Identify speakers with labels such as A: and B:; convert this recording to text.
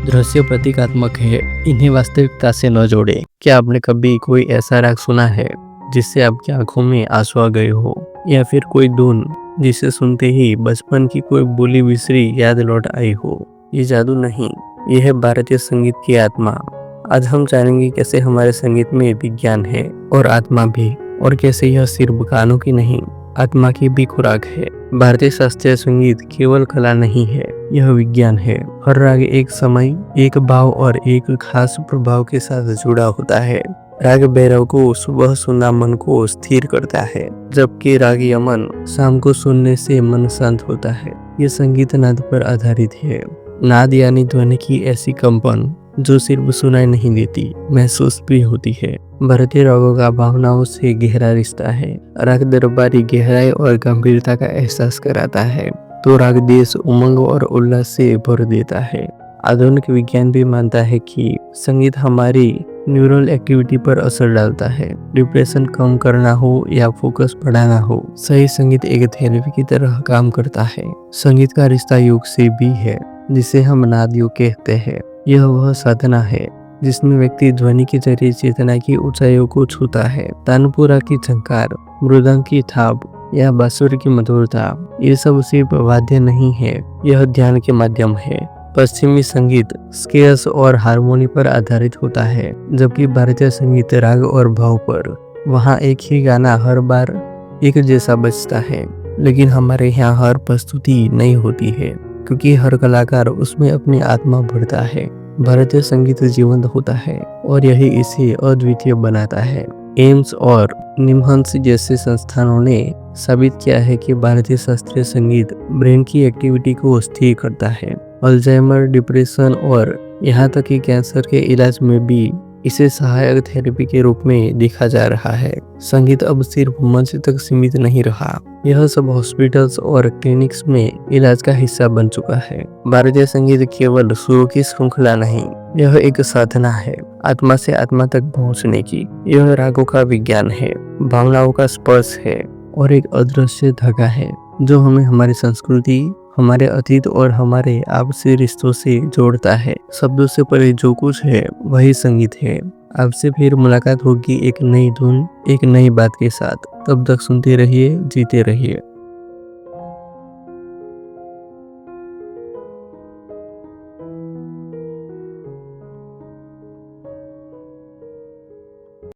A: दृश्य प्रतीकात्मक है, इन्हें वास्तविकता से न जोड़ें। क्या आपने कभी कोई ऐसा राग सुना है जिससे आपकी आंखों में आंसू आ गए हो, या फिर कोई धुन जिसे सुनते ही बचपन की कोई भूली बिसरी याद लौट आई हो? ये जादू नहीं, यह है भारतीय संगीत की आत्मा। आज हम जानेंगे कैसे हमारे संगीत में विज्ञान है और आत्मा भी, और कैसे यह सिर्फ गानों की नहीं, आत्मा की भी खुराक है। भारतीय शास्त्रीय संगीत केवल कला नहीं है, यह विज्ञान है। हर राग एक समय, एक भाव और एक खास प्रभाव के साथ जुड़ा होता है। राग भैरव को सुबह सुनना मन को स्थिर करता है, जबकि राग यमन शाम को सुनने से मन शांत होता है। ये संगीत नाद पर आधारित है। नाद यानी ध्वनि की ऐसी कंपन जो सिर्फ सुनाई नहीं देती, महसूस भी होती है। भारतीय रागों का भावनाओं से गहरा रिश्ता है। राग दरबारी गहराई और गंभीरता का एहसास कराता है, तो राग देश उमंग और उल्लास से भर देता है। आधुनिक विज्ञान भी मानता है कि संगीत हमारी न्यूरल एक्टिविटी पर असर डालता है। डिप्रेशन कम करना हो या फोकस बढ़ाना हो, सही संगीत एक थेरेपी की तरह काम करता है। संगीत का रिश्ता योग से भी है, जिसे हम नाद योग कहते हैं। यह वह साधना है जिसमें व्यक्ति ध्वनि के जरिए चेतना की ऊंचाइयों को छूता है। तानपुरा की झंकार, मृदंग की थाप या बांसुरी की मधुरता, ये सब सिर्फ वाद्य नहीं है, यह ध्यान के माध्यम है। पश्चिमी संगीत स्केल्स और हारमोनी पर आधारित होता है, जबकि भारतीय संगीत राग और भाव पर। वहाँ एक ही गाना हर बार एक जैसा बजता है, लेकिन हमारे यहाँ हर प्रस्तुति नई होती है, क्योंकि हर कलाकार उसमें अपनी आत्मा भरता है। भारतीय संगीत जीवंत होता है और यही इसे अद्वितीय बनाता है। एम्स और निमहंस जैसे संस्थानों ने साबित किया है कि भारतीय शास्त्रीय संगीत ब्रेन की एक्टिविटी को स्थिर करता है। अल्जाइमर, डिप्रेशन और यहाँ तक कि कैंसर के इलाज में भी इसे सहायक थेरेपी के रूप में देखा जा रहा है। संगीत अब सिर्फ मंच तक सीमित नहीं रहा, यह सब हॉस्पिटल्स और क्लिनिक्स में इलाज का हिस्सा बन चुका है। भारतीय संगीत केवल सुरों की श्रृंखला नहीं, यह एक साधना है आत्मा से आत्मा तक पहुंचने की। यह रागों का विज्ञान है, भावनाओं का स्पर्श है और एक अदृश्य धागा है जो हमें हमारी संस्कृति, हमारे अतीत और हमारे आपसी रिश्तों से जोड़ता है। शब्दों से परे जो कुछ है वही संगीत है। आपसे फिर मुलाकात होगी एक नई धुन, एक नई बात के साथ। तब तक सुनते रहिए, जीते रहिए।